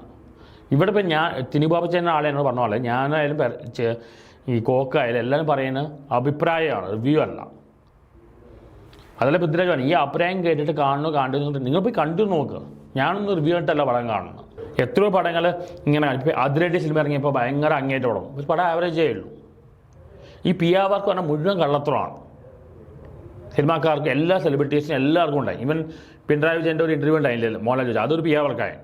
ഇവിടെ ഇപ്പം ഞാൻ തിനുബാബച്ചേൻ്റെ ആളെ എന്നോട് പറഞ്ഞ പോലെ ഞാനായാലും ഈ കോക്കായാലും എല്ലാവരും പറയുന്ന അഭിപ്രായമാണ്, റിവ്യൂ അല്ല. അതല്ല പൃഥ്വിരാജാണ്. ഈ അഭിപ്രായം കേട്ടിട്ട് കാണുന്നു നിങ്ങൾ പോയി കണ്ടു നോക്കുക. ഞാനൊന്നും റിവ്യൂ ആയിട്ടല്ല പടം കാണുന്നത്. എത്രയോ പടങ്ങൾ ഇങ്ങനെ ഇപ്പോൾ അതിരടി സിനിമ ഇറങ്ങിയപ്പോൾ ഭയങ്കര അങ്ങേറ്റോടും ഒരു പടം ആവറേജേ ഉള്ളൂ. ഈ PR വർക്ക് പറഞ്ഞാൽ മുഴുവൻ കള്ളത്തരമാണ്. സിനിമാക്കാർക്ക് എല്ലാ സെലിബ്രിറ്റീസിനും എല്ലാവർക്കും ഉണ്ടായി. ഈവൻ പിണറായി വിജയൻ്റെ ഒരു ഇൻ്റർവ്യൂ ഉണ്ടായില്ലല്ലോ മോഹൻലാൽ ചോദിച്ചാൽ, അതൊരു PR വർക്കായി.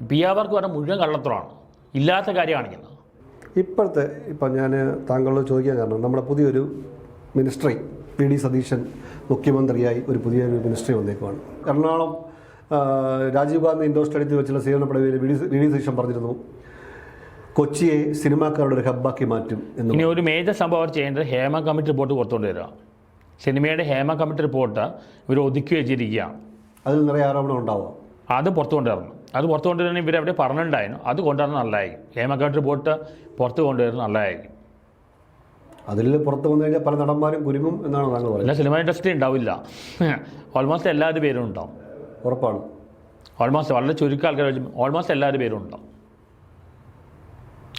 PR വർക്ക് പറഞ്ഞാൽ മുഴുവൻ കള്ളത്തരമാണ്, ഇല്ലാത്ത കാര്യം കാണിക്കുന്നത്. ഇപ്പം ഞാൻ താങ്കളോട് ചോദിക്കാൻ കാരണം നമ്മുടെ പുതിയൊരു മിനിസ്ട്രി PD സതീശൻ മുഖ്യമന്ത്രിയായി ഒരു പുതിയൊരു മിനിസ്ട്രി വന്നേക്കുവാണ്. എറണാകുളം രാജീവ് ഗാന്ധി ഇൻഡോർ സ്റ്റേഡിയത്തിൽ വെച്ചുള്ള സ്വീകരണപ്പടവിൽ VD സതീശൻ പറഞ്ഞിരുന്നു കൊച്ചിയെ സിനിമാക്കാരുടെ ഒരു ഹബ്ബാക്കി മാറ്റും എന്ന്. ഇനി ഒരു മേജർ സംഭവം അവർ ചെയ്യേണ്ടത് ഹേമ കമ്മിറ്റി റിപ്പോർട്ട് പുറത്തുകൊണ്ട് വരിക. സിനിമയുടെ ഹേമ കമ്മിറ്റി റിപ്പോർട്ട് ഇവർ ഒതുക്കി വെച്ചിരിക്കുകയാണ്. അതിൽ നിറയെ ആരോപണം ഉണ്ടാവുക. അത് പുറത്തു കൊണ്ടുവരണം. അത് പുറത്തു കൊണ്ടുവരുന്ന ഇവരവിടെ പറഞ്ഞിട്ടുണ്ടായിരുന്നു. അത് കൊണ്ടുവരണം നല്ലതായിരിക്കും. ഹേമ കമ്മിറ്റി റിപ്പോർട്ട് പുറത്ത് കൊണ്ടുവരുന്നത് നല്ലതായിരിക്കും. അതിൽ പുറത്ത് വന്നു കഴിഞ്ഞാൽ പല നടന്മാരും കുരുങ്ങും എന്നാണ് താങ്കൾ പറയുന്നത്. എല്ലാ സിനിമ ഇൻഡസ്ട്രി ഉണ്ടാവില്ല. ഓൾമോസ്റ്റ് എല്ലാവരുടെ പേരും ഉണ്ടാവും. ഉറപ്പാണ്. ഓൾമോസ്റ്റ് വളരെ ചുരുക്കം ആൾക്കാർ ഓൾമോസ്റ്റ് എല്ലാവരുടെ പേരും ഉണ്ടാവും.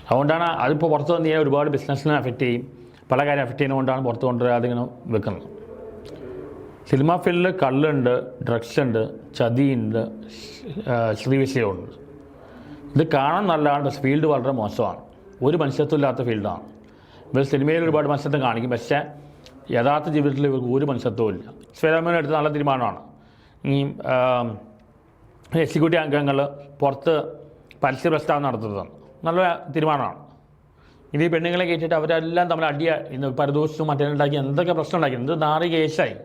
അതുകൊണ്ടാണ് അതിപ്പോൾ പുറത്ത് വന്നു കഴിഞ്ഞാൽ ഒരുപാട് ബിസിനസ്സിനെ അഫക്റ്റ് ചെയ്യും, പല കാര്യം അഫക്റ്റ് ചെയ്യുന്നതുകൊണ്ടാണ് പുറത്ത് കൊണ്ടുവരാതെ ഇങ്ങനെ വെക്കുന്നത്. സിനിമ ഫീൽഡിൽ കള്ളുണ്ട്, ഡ്രഗ്സ് ഉണ്ട്, ചതിയുണ്ട്, ശ്രീവിഷയമുണ്ട്. ഇത് കാണാൻ നല്ലതാണ്, പക്ഷേ ഫീൽഡ് വളരെ മോശമാണ്. ഒരു മനുഷ്യത്വം ഇല്ലാത്ത ഫീൽഡാണ്. ഇവർ സിനിമയിൽ ഒരുപാട് മനുഷ്യത്വം കാണിക്കും, പക്ഷേ യഥാർത്ഥ ജീവിതത്തിൽ ഇവർക്ക് ഒരു മനുഷ്യത്വവും ഇല്ല. ശ്വേതാമേനോൻ എടുത്ത നല്ല തീരുമാനമാണ്. ഈ എക്സിക്യൂട്ടീവ് അംഗങ്ങൾ പുറത്ത് പരസ്യ പ്രസ്താവന നടത്തുന്നത് നല്ല തീരുമാനമാണ്. ഇനി പെണ്ണുങ്ങളെ കയറ്റിയിട്ട് അവരെല്ലാം തമ്മിൽ ഇന്ന് പരദോഷവും മറ്റേണ്ടാക്കി എന്തൊക്കെ പ്രശ്നം ഉണ്ടാക്കി, എന്ത് നാറി കേസായി,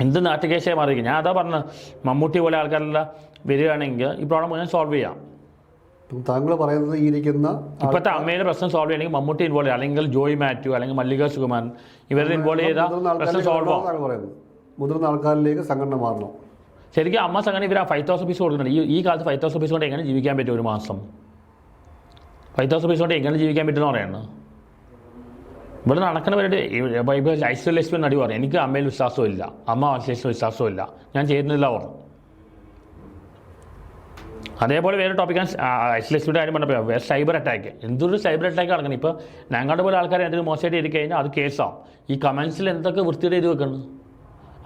എന്ത് നാട്ടുകേസായി മാറിയിരിക്കും. ഞാൻ അതാ പറഞ്ഞത്, മമ്മൂട്ടി പോലെ ആൾക്കാരെല്ലാം വരികയാണെങ്കിൽ ഈ പ്രോബ്ലം മുഴുവൻ സോൾവ് ചെയ്യാം. താങ്കൾ പറയുന്നത് ഇപ്പോഴത്തെ അമ്മയുടെ പ്രശ്നം സോൾവ് ചെയ്യണമെങ്കിൽ മമ്മൂട്ടി ഇൻവോൾവ് ചെയ്യുക, അല്ലെങ്കിൽ ജോയ് മാത്യു, അല്ലെങ്കിൽ മല്ലിക സുകുമാരൻ, ഇവരെ ഇൻവോൾവ് ചെയ്താൽ പ്രശ്നം സോൾവ് ആവും. മുതിർന്ന ആൾക്കാരിലേക്ക് സംഘടന മാറണം. ശരിക്കും അമ്മ സംഘടന ഇവർ 5,000 പീസ് കൊടുക്കുന്നുണ്ട്. ഈ കാലത്ത് 5,000 പീസ് കൊണ്ട് എങ്ങനെ ജീവിക്കാൻ പറ്റും? ഒരു മാസം 5,000 പീസ് കൊണ്ട് എങ്ങനെ ജീവിക്കാൻ പറ്റുമെന്ന് പറയുന്നത്. ഇവിടെ നടക്കുന്നവരുടെ ഇപ്പോൾ ഐസൊലേഷൻ നടി പറയും, എനിക്ക് അമ്മയിൽ വിശ്വാസമില്ല, അമ്മ ഐസൊലേഷൻ വിശ്വാസമില്ല, ഞാൻ ചെയ്യുന്നില്ല പറഞ്ഞു. അതേപോലെ വേറെ ടോപ്പിക്കാണ് ഐസൊലേഷൻ്റെ കാര്യം പറഞ്ഞപ്പോൾ വേറെ സൈബർ അറ്റാക്ക്. എന്തൊരു സൈബർ അറ്റാക്ക് നടക്കണം. ഇപ്പോൾ ഞങ്ങളുടെ പോലെ ആൾക്കാർ എന്തെങ്കിലും മോശമായിട്ട് ചെയ്ത് കഴിഞ്ഞാൽ അത് കേസാവും. ഈ കമൻസിൽ എന്തൊക്കെ വൃത്തിയുടെ ചെയ്ത് വെക്കണം,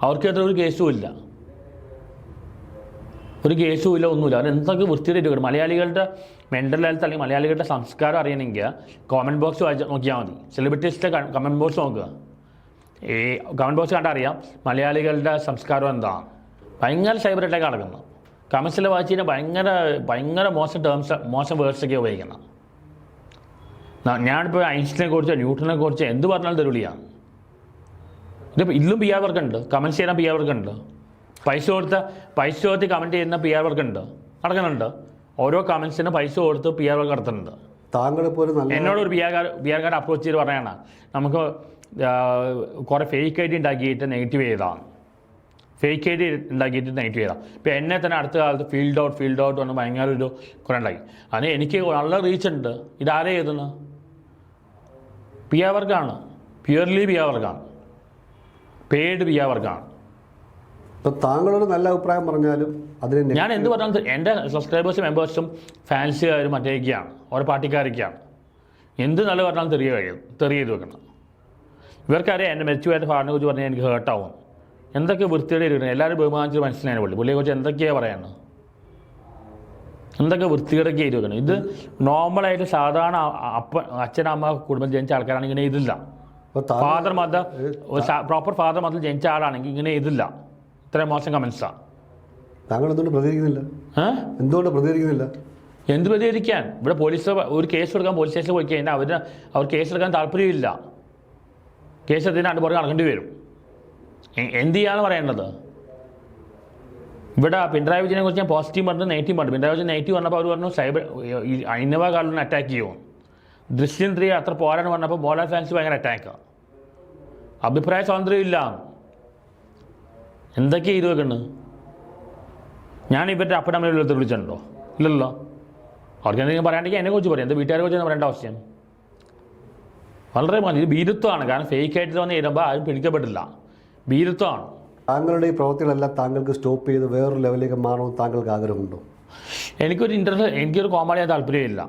അവർക്ക് ഒരു കേസും ഇല്ല, ഒരു കേസും ഇല്ല, ഒന്നുമില്ല. അവർ എന്തൊക്കെ വൃത്തിയുടെ ചെയ്ത് വെക്കണം. മലയാളികളുടെ മെൻ്റൽ ഹെൽത്ത് അല്ലെങ്കിൽ മലയാളികളുടെ സംസ്കാരം അറിയണമെങ്കിൽ കമൻറ്റ് ബോക്സ് വായിച്ച് നോക്കിയാൽ മതി. സെലിബ്രിറ്റീസിൻ്റെ കമൻറ്റ് ബോക്സ് നോക്കുക. ഈ കമൻറ്റ് ബോക്സ് കണ്ടാൽ അറിയാം മലയാളികളുടെ സംസ്കാരം എന്താണ്. ഭയങ്കര സൈബർ അറ്റാക്ക് നടക്കുന്നത്. കമൻസിൽ വായിച്ച് കഴിഞ്ഞാൽ ഭയങ്കര മോശം മോശം വേർഡ്സൊക്കെ ഉപയോഗിക്കുന്നത്. ഞാനിപ്പോൾ ഐൻസ്റ്റീനെ കുറിച്ചോ ന്യൂട്ടനെ കുറിച്ചോ എന്ത് പറഞ്ഞാലും തെരുവിളിയാണ്. ഇതിലും PR വർക്കുണ്ട്, കമൻറ്റ് ചെയ്യുന്ന PR വർക്കുണ്ട്, പൈസ കൊടുത്ത് കമൻറ്റ് ചെയ്യുന്ന PR വർക്കുണ്ട്, നടക്കുന്നുണ്ട്. ഓരോ കമൻസിന് പൈസ കൊടുത്ത് PR വർക്ക് നടത്തുന്നുണ്ട്. എന്നോട് ഒരു PR കാർഡ് അപ്രോച്ച് ചെയ്ത് പറയാണ്, നമുക്ക് കുറേ ഫേക്ക് ID ഉണ്ടാക്കിയിട്ട് നെഗറ്റീവ് ചെയ്തതാണ്, ഫേക്ക് ID ഉണ്ടാക്കിയിട്ട് നെഗറ്റീവ് ചെയ്താൽ. ഇപ്പോൾ എന്നെ തന്നെ അടുത്ത കാലത്ത് ഫീൽഡ് ഔട്ട് വന്ന് ഭയങ്കര ഒരു കുറേ ഉണ്ടാക്കി. അതിന് എനിക്ക് നല്ല റീച്ച് ഉണ്ട്. ഇതാരെ ചെയ്തെന്ന് PR വർക്കാണ്, പ്യുവർലി PR വർക്കാണ്, പെയ്ഡ് PR വർക്കാണ്. ഇപ്പോൾ താങ്കളൊരു നല്ല അഭിപ്രായം പറഞ്ഞാലും അതിന് ഞാൻ എന്ത് പറഞ്ഞാലും എൻ്റെ സബ്സ്ക്രൈബേഴ്സും മെമ്പേഴ്സും ഫാൻസുകാരും മറ്റേയൊക്കെയാണ്, ഓരോ പാർട്ടിക്കാരൊക്കെയാണ്. എന്ത് നല്ല പറഞ്ഞാലും തെറി ചെയ്ത് വെക്കണം. ഇവർക്കറിയാം എൻ്റെ മെച്ചുവായിട്ട് ഫാറിനെ കുറിച്ച് പറഞ്ഞാൽ എനിക്ക് ഹേർട്ടാവും. എന്തൊക്കെ വൃത്തിയുടെ ഇരിക്കണം. എല്ലാവരും ബഹുമാനിച്ച് മനസ്സിലായ പുള്ളിയെക്കുറിച്ച് എന്തൊക്കെയാണ് പറയാണ്, എന്തൊക്കെ വൃത്തികേടൊക്കെ ചെയ്ത് വെക്കണം. ഇത് നോർമലായിട്ട് സാധാരണ അച്ഛനമ്മ കുടുംബം ജനിച്ച ആൾക്കാരാണെങ്കിൽ ഇങ്ങനെ ഇതില്ല. പ്രോപ്പർ ഫാദർ മതത്തിൽ ജനിച്ച ആളാണെങ്കിൽ ഇങ്ങനെ ഇതില്ല. ഇത്രയും മോശം കമൻസാണ്. താങ്കൾ എന്തുകൊണ്ട് പ്രതികരിക്കുന്നില്ല? എന്ത് പ്രതികരിക്കാൻ? ഇവിടെ പോലീസ് ഒരു കേസ് കൊടുക്കാൻ പോലീസ് സ്റ്റേഷനിൽ പോയി കഴിഞ്ഞാൽ അവർ കേസ് എടുക്കാൻ താല്പര്യമില്ല. കേസ് എടുത്തിട്ട് പുറകെ നടക്കേണ്ടി വരും. എന്ത് ചെയ്യാന്ന് പറയേണ്ടത്? ഇവിടെ പിണറായി വിജയനെ കുറിച്ച് ഞാൻ പോസിറ്റീവ് പറഞ്ഞു, നെഗറ്റീവ് പറഞ്ഞു. പിണറായി വിജയൻ നെഗറ്റീവ് പറഞ്ഞപ്പോൾ അവർ പറഞ്ഞു സൈബർ ഇന്നോവ കാർഡിനെ അറ്റാക്ക് ചെയ്യുമോ. ദൃശ്യം 3 അത്ര പോരാന്ന് പറഞ്ഞപ്പോൾ മോഹൻലാൽ ഫാൻസ് ഭയങ്കര അറ്റാക്കാണ്. അഭിപ്രായ സ്വാതന്ത്ര്യം ഇല്ല. എന്തൊക്കെയാണ് ഇത് വെക്കുന്നത്? ഞാൻ ഇവരുടെ അപ്പനമ്മയുടെ വിളിച്ചിട്ടുണ്ടോ? ഇല്ലല്ലോ. അവർക്ക് എന്തെങ്കിലും പറയാണ്ടെങ്കിൽ എന്നെക്കുറിച്ച് പറയാം, എൻ്റെ വീട്ടുകാരെ കുറിച്ച് പറയേണ്ട ആവശ്യം വളരെ ഇത് ഭീരുത്വമാണ്. കാരണം ഫേക്ക് ആയിട്ട് വന്ന് എഴുതുമ്പോൾ ആരും പിടിക്കപ്പെട്ടില്ല. ഭീരുത്വമാണ്. താങ്കളുടെ ഈ പ്രവൃത്തികളെല്ലാം താങ്കൾക്ക് സ്റ്റോപ്പ് ചെയ്ത് വേറൊരു ലെവലിലേക്ക് മാറണമെന്ന് താങ്കൾക്ക് ആഗ്രഹമുണ്ടോ? എനിക്കൊരു കോമാളിയാൻ താല്പര്യമില്ല.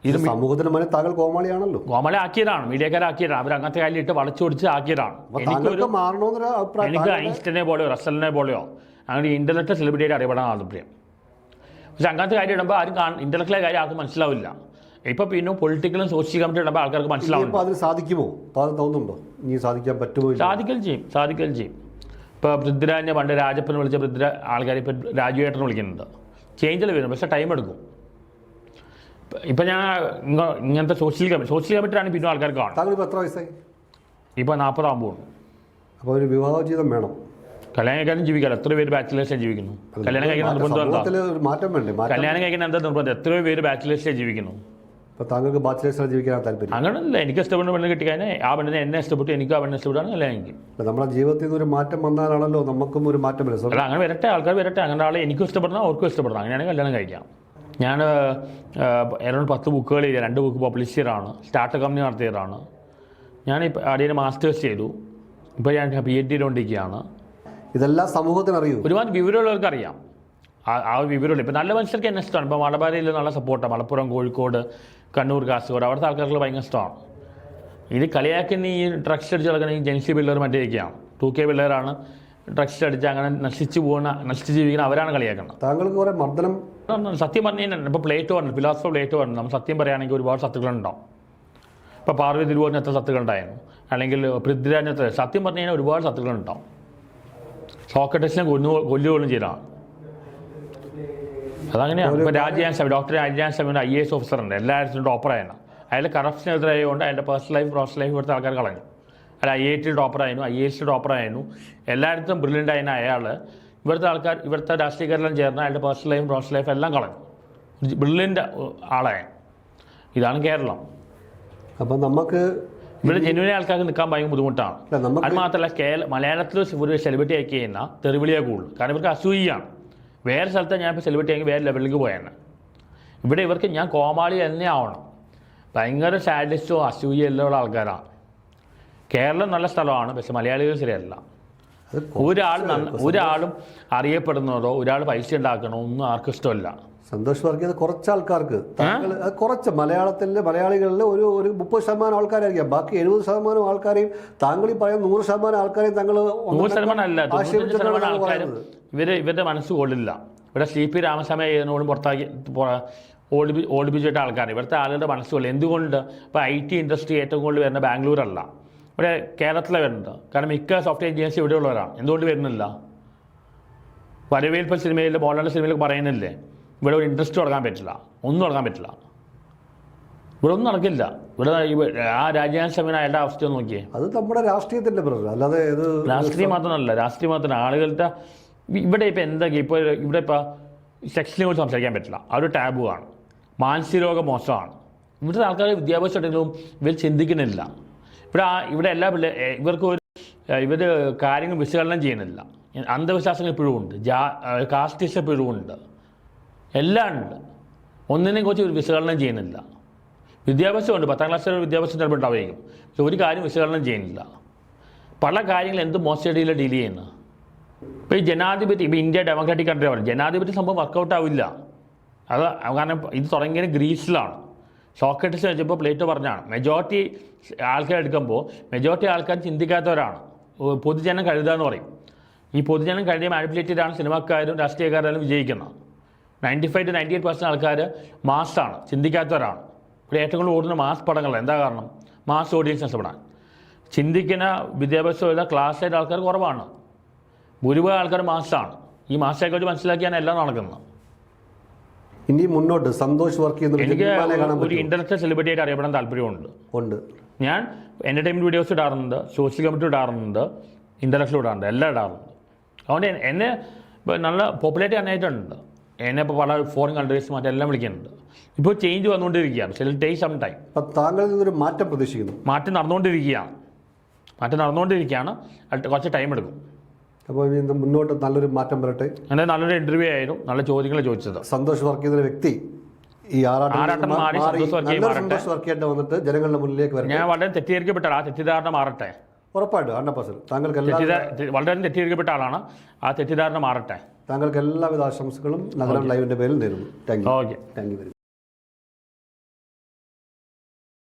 ഇത് സമൂഹത്തിന് മുന്നിൽ താങ്കൾ കോമാളിയാണല്ലോ. കോമാളി ആക്കിയതാണ്, മീഡിയക്കാരാക്കിയതാണ്, അവർ അങ്ങനത്തെ കാര്യം ഇട്ട് വളച്ചു പിടിച്ച് ആക്കിയതാണ്. എനിക്ക് ഐൻസ്റ്റീനെ പോലെയോ റസലിനെ പോലെയോ അങ്ങനെ ഇന്റർനെറ്റ് സെലിബ്രിറ്റിയായിട്ട് അറിയപ്പെടാൻ താല്പര്യം. പക്ഷെ അങ്ങനത്തെ കാര്യം ഇടുമ്പോൾ ആരും ഇന്റർനെറ്റിലെ കാര്യം ആർക്കും മനസ്സിലാവില്ല. ഇപ്പം പിന്നെ പൊളിറ്റിക്കലും സോഷ്യൽ കമ്മിറ്റി ഇടുമ്പോൾ ആൾക്കാർക്ക് മനസ്സിലാവും. അതിന് സാധിക്കുമോ തോന്നുന്നുണ്ടോ? ഇനി സാധിക്കാൻ പറ്റുമോ? സാധിക്കുകയും ചെയ്യും. ഇപ്പോൾ പൃഥ്വിരാജിനെ പണ്ട് രാജപ്പൻ വിളിച്ച ആൾക്കാർ ഇപ്പം രാജുവേട്ടൻ വിളിക്കുന്നുണ്ട്. ചേഞ്ചിൽ വരും, പക്ഷേ ടൈം എടുക്കും. ഇപ്പം ഞാൻ ഇങ്ങനത്തെ സോഷ്യൽ കമ്മിറ്റിയാണ് പിന്നെ ആൾക്കാർ കാണും. താങ്കൾ ഇപ്പോൾ എത്ര വയസ്സായി? ഇപ്പോൾ 40 ആകുമ്പോൾ. അപ്പോൾ ഒരു വിവാഹ ജീവിതം വേണം. കല്യാണം കഴിക്കാനും ജീവിക്കാം. എത്ര പേര് ബാച്ചിലേഴ്സായി ജീവിക്കുന്നു? കല്യാണം കഴിക്കുന്ന നിർബന്ധം എന്താ? മാറ്റം വേണ്ടേ? കല്യാണം കഴിക്കുന്ന എന്താ നിർബന്ധം? എത്രയോ പേര് ബാച്ചിലേഴ്സായി ജീവിക്കുന്നു. അപ്പോൾ താങ്കൾക്ക് ബാച്ചിലേഴ്സായി ജീവിക്കാൻ താല്പര്യം? അങ്ങനെയല്ല, എനിക്ക് ഇഷ്ടപ്പെടുന്ന പെണ്ണ് കിട്ടിക്കഴിഞ്ഞാൽ ആ പെണ്ണിനെ എന്നെ ഇഷ്ടപ്പെട്ടു, എനിക്ക് ആ പെണ്ണിനെ ഇഷ്ടപ്പെട്ടാണ് കല്യാണം കഴിക്കും. നമ്മുടെ ജീവിതത്തിൽ നിന്ന് ഒരു മാറ്റം വന്നാലാണല്ലോ നമുക്കും ഒരു മാറ്റം വരും. അല്ല, അങ്ങനെ വരട്ടെ, ആൾക്കാർ വരട്ടെ. അങ്ങനെ ആളെ എനിക്കും ഇഷ്ടപ്പെടണം, അവർക്കും ഇഷ്ടപ്പെടണം. അങ്ങനെയാണെങ്കിൽ കല്യാണം കഴിക്കാം. ഞാൻ അറൗണ്ട് 10 ബുക്കുകൾ എഴുതിയ 2 ബുക്ക് പബ്ലിഷ് ചെയ്തതാണ്. സ്റ്റാർട്ടപ്പ് കമ്പനി നടത്തിയതാണ്. ഞാനിപ്പോൾ ആദ്യം മാസ്റ്റേഴ്സ് ചെയ്തു. ഇപ്പോൾ ഞാൻ PhD കൊണ്ടിരിക്കുകയാണ്. ഇതെല്ലാം സമൂഹത്തിന് അറിയൂ. ഒരുപാട് വിവരമുള്ളവർക്ക് അറിയാം. ആ വിവരമുള്ള ഇപ്പോൾ നല്ല മനുഷ്യർക്ക് എന്നെ ഇഷ്ടമാണ്. ഇപ്പോൾ മലബാരയിൽ നല്ല സപ്പോർട്ടാണ്. മലപ്പുറം, കോഴിക്കോട്, കണ്ണൂർ, കാസർഗോഡ് അവിടുത്തെ ആൾക്കാർക്ക് ഭയങ്കര ഇഷ്ടമാണ്. ഇത് കളിയാക്കുന്ന ഈ ഡ്രഗ്സ് അടിച്ച് നടക്കുന്ന ഈ ജെൻസി പിള്ളേർ മറ്റേയൊക്കെയാണ്. 2K പിള്ളേരാണ് ഡ്രഗ്സ് അടിച്ച് അങ്ങനെ നശിച്ച് ജീവിക്കുന്ന അവരാണ് കളിയാക്കുന്നത്. താങ്കൾക്ക് കുറേ മർദ്ദനം സത്യം പറഞ്ഞു കഴിഞ്ഞാൽ ഇപ്പോൾ പ്ലേറ്റോ പറഞ്ഞു, ഫിലോസഫർ പ്ലേറ്റോ പറഞ്ഞു, നമ്മൾ സത്യം പറയുകയാണെങ്കിൽ ഒരുപാട് സത്തുക്കളുണ്ടാവും. ഇപ്പോൾ പാർവതി തിരുവോറിന് എത്ര സത്തുക്കളുണ്ടായിരുന്നു, അല്ലെങ്കിൽ പൃഥ്വിരാജിന് എത്ര. സത്യം പറഞ്ഞു കഴിഞ്ഞാൽ ഒരുപാട് സത്തുക്കളുണ്ടാവും. സോക്രട്ടീസിനെ കൊല്ലുകയും ചെയ്തതാണ്. അതങ്ങനെയാണ്. ഇപ്പോൾ ഡോക്ടർ രാജ്യാൻ ശമിയുടെ IAS ഓഫീസറുണ്ട്, എല്ലായിടത്തും ടോപ്പറായിരുന്നു. അയാളുടെ കറപ്ഷനെതിരായതുകൊണ്ട് അയാളുടെ പേഴ്സണൽ ലൈഫ് പ്രൊഫഷണൽ ലൈഫ് ഇവിടുത്തെ ആൾക്കാർ കളഞ്ഞു. അയാൾ IIT ടോപ്പറായിരുന്നു, IAS ടോപ്പറായിരുന്നു, എല്ലായിടത്തും ബ്രില്യൻ്റ് ആയിരുന്ന അയാൾ ഇവിടുത്തെ രാഷ്ട്രീയക്കാരെല്ലാം ചേർന്ന് അയാളുടെ പേഴ്സണൽ ലൈഫ് പ്രൊഫഷണൽ ലൈഫ് എല്ലാം കളഞ്ഞു. ബ്രില്യൻ്റ് ആളായ. ഇതാണ് കേരളം. അപ്പം നമുക്ക് ഇവിടെ ജെന്യൂൻ ആൾക്കാർക്ക് നിൽക്കാൻ ഭയങ്കര ബുദ്ധിമുട്ടാണ്. അത് മാത്രമല്ല, മലയാളത്തിൽ ഒരു സെലിബ്രിറ്റി ആക്കി ചെയ്യുന്ന തെറിവിളിയെ കൂടുതൽ. കാരണം ഇവർക്ക് അസൂയാണ്. വേറെ സ്ഥലത്ത് ഞാൻ ഇപ്പോൾ സെലിബ്രിറ്റി ആക്കി വേറെ ലെവലിലേക്ക് പോയാണ്. ഇവിടെ ഇവർക്ക് ഞാൻ കോമാളി തന്നെ ആവണം. ഭയങ്കര സാഡിസ്റ്റോ അസൂയ എല്ലാം ഉള്ള ആൾക്കാരാണ്. കേരളം നല്ല സ്ഥലമാണ്, പക്ഷെ മലയാളികൾ ശരിയല്ല. ഒരാളും അറിയപ്പെടുന്നതോ ഒരാൾ പൈസ ഉണ്ടാക്കണോ ഒന്നും ആർക്കും ഇഷ്ടമല്ല. സന്തോഷ് വർഗീയത കുറച്ച് ആൾക്കാർക്ക്, കുറച്ച് മലയാളികളിൽ ഒരു 30% ആൾക്കാരായിരിക്കാം. ബാക്കി 70% ആൾക്കാരെയും താങ്കൾ ഈ പറയുന്ന 100% ആൾക്കാരെയും താങ്കൾ 100% അല്ല, 90% ആൾക്കാരും ഇവരുടെ മനസ്സ് കൊള്ളില്ല. ഇവിടെ CP രാമസ്വാമിയോടും പുറത്താക്കി ഓടിപ്പിച്ചിട്ട ആൾക്കാർ ഇവിടുത്തെ ആളുകളുടെ മനസ്സ് കൊള്ളില്ല. എന്തുകൊണ്ട്? ഇപ്പോൾ IT ഇൻഡസ്ട്രി ഏറ്റവും കൂടുതൽ വരുന്ന ബാംഗ്ലൂരല്ല, ഇവിടെ കേരളത്തിലെ വരുന്നുണ്ട്. കാരണം മിക്ക സോഫ്റ്റ്വെയർ എഞ്ചിനീയേഴ്സ് ഇവിടെ ഉള്ളവരാണ്. എന്തുകൊണ്ട് വരുന്നില്ല? വരവേൽപ്പ് സിനിമയിൽ, മോഹൻലാലിൻ്റെ സിനിമയിലൊക്കെ പറയുന്നില്ലേ, ഇവിടെ ഒരു ഇൻട്രസ്റ്റ് തുടങ്ങാൻ പറ്റില്ല, ഒന്നും തുടങ്ങാൻ പറ്റില്ല. ഇവിടെ ഒന്നും നടക്കില്ല. ഇവിടെ ആ രാജ്യാൻ ശമീന അയാളുടെ അവസ്ഥ നോക്കിയേ. അത് നമ്മുടെ രാഷ്ട്രീയത്തിൻ്റെ പ്രശ്നം, അല്ലാതെ ഇത് രാഷ്ട്രീയം മാത്രമല്ല. രാഷ്ട്രീയം മാത്രമല്ല, ആളുകളുടെ ഇവിടെ ഇപ്പോൾ എന്തൊക്കെ ഇപ്പോൾ ഇവിടെ ഇപ്പോൾ സെക്സിനെ കുറിച്ച് സംസാരിക്കാൻ പറ്റില്ല, അതൊരു ടാബുവാണ്. മാനസികരോഗം മോശമാണ്. ഇവിടുത്തെ ആൾക്കാർ വിദ്യാഭ്യാസം ഉണ്ടെങ്കിലും ഇവർ ചിന്തിക്കുന്നില്ല. ഇവിടെ എല്ലാ ഇവർ കാര്യങ്ങൾ വിശകലനം ചെയ്യുന്നില്ല. അന്ധവിശ്വാസങ്ങൾ ഇപ്പോഴും ഉണ്ട്, കാസ്റ്റിസം ഇപ്പോഴും ഉണ്ട്, എല്ലാം ഉണ്ട്. ഒന്നിനെയും കുറിച്ച് ഒരു വിശകലനം ചെയ്യുന്നില്ല. വിദ്യാഭ്യാസമുണ്ട്, 10ാം ക്ലാസ്സിൽ വിദ്യാഭ്യാസം ചിലപ്പോൾ ഉണ്ടാവുകയും, പക്ഷെ ഒരു കാര്യം വിശകലനം ചെയ്യുന്നില്ല. പല കാര്യങ്ങളും എന്ത് മോശമായിട്ട് ഡീൽ ചെയ്യുന്നത്. ഇപ്പോൾ ഈ ജനാധിപത്യം, ഇപ്പോൾ ഇന്ത്യ ഡെമോക്രാറ്റിക് കൺട്രിയാണ്, ജനാധിപത്യ സംഭവം വർക്കൗട്ട് ആവില്ല. അത് കാരണം ഇത് തുടങ്ങിയത് ഗ്രീസിലാണ്. സോക്രട്ടീസ് വെച്ചപ്പോൾ പ്ലേറ്റോ പറഞ്ഞാണ്, മെജോറിറ്റി ആൾക്കാർ എടുക്കുമ്പോൾ മെജോറിറ്റി ആൾക്കാർ ചിന്തിക്കാത്തവരാണ്. പൊതുജനം കഴുതുക എന്ന് പറയും. ഈ പൊതുജനം കഴുതിയ മാനിപ്പുലേറ്റഡാണ് സിനിമാക്കാരും രാഷ്ട്രീയക്കാരെല്ലാം വിജയിക്കുന്നത്. 95 to 98% ആൾക്കാർ മാസാണ്, ചിന്തിക്കാത്തവരാണ്. ഇവിടെ ഏറ്റവും കൂടുതൽ ഓടുന്ന മാസ് പടങ്ങൾ. എന്താ കാരണം? മാസ് ഓഡിയൻസ് നഷ്ടപ്പെടാൻ. ചിന്തിക്കുന്ന വിദ്യാഭ്യാസമുള്ള ക്ലാസ്സായിട്ട് ആൾക്കാർ കുറവാണ്. ഭൂരിഭാഗം ആൾക്കാർ മാസാണ്. ഈ മാസത്തെക്കുറിച്ച് മനസ്സിലാക്കിയാണ് എല്ലാം നടക്കുന്നത്. ഇനി മുന്നോട്ട് സന്തോഷ് വർക്ക് എനിക്ക് ഒരു ഇൻ്റർനെറ്റ് സെലിബ്രിറ്റിയായിട്ട് അറിയപ്പെടാൻ താല്പര്യമുണ്ട്. ഞാൻ എൻ്റർടൈൻമെൻറ്റ് വീഡിയോസ് ഇടാറുണ്ട്, സോഷ്യൽ കമ്മിറ്റി ഇടാറുണ്ട്, ഇൻ്റർനെറ്റിൽ ഇടാറുണ്ട്, എല്ലാം ഇടാറുണ്ട്. അതുകൊണ്ട് എന്നെ നല്ല പോപ്പുലാരിറ്റി ആയിട്ട് എന്നെ ഇപ്പോൾ പല ഫോറിൻ കൺട്രീസ് മറ്റെല്ലാം വിളിക്കുന്നുണ്ട്. ഇപ്പോൾ ചേഞ്ച് വന്നുകൊണ്ടിരിക്കുകയാണ്. ചില ടേക്ക് സം ടൈം. താങ്കളിൽ നിന്നൊരു മാറ്റം പ്രതീക്ഷിക്കുന്നു? മാറ്റം നടന്നുകൊണ്ടിരിക്കുകയാണ്. കുറച്ച് ടൈം എടുക്കും. അപ്പോൾ ഇനി മുന്നോട്ട് നല്ലൊരു മാറ്റം വരട്ടെ. അങ്ങനെ നല്ലൊരു ഇൻ്റർവ്യൂ ആയിരുന്നു, നല്ല ചോദ്യങ്ങൾ ചോദിച്ചത്. സന്തോഷ് വർക്ക് ചെയ്ത വ്യക്തി ഈ ആറാട്ടം വന്നിട്ട് ജനങ്ങളുടെ മുന്നിലേക്ക് വരും. ഞാൻ വളരെ തെറ്റിദ്ധരിക്കപ്പെട്ട ആ തെറ്റിദ്ധാരണ മാറട്ടെ. ഉറപ്പായിട്ടും 100%. താങ്കൾക്ക് എല്ലാ വളരെ തെറ്റിദ്ധരിക്കപ്പെട്ട ആളാണ്. ആ തെറ്റിദ്ധാരണ മാറട്ടെ. താങ്കൾക്ക് എല്ലാവിധ ആശംസകളും നഗരം ലൈവിൻ്റെ പേരിൽ നേരുന്നു. Thank you. Okay. Thank you very much.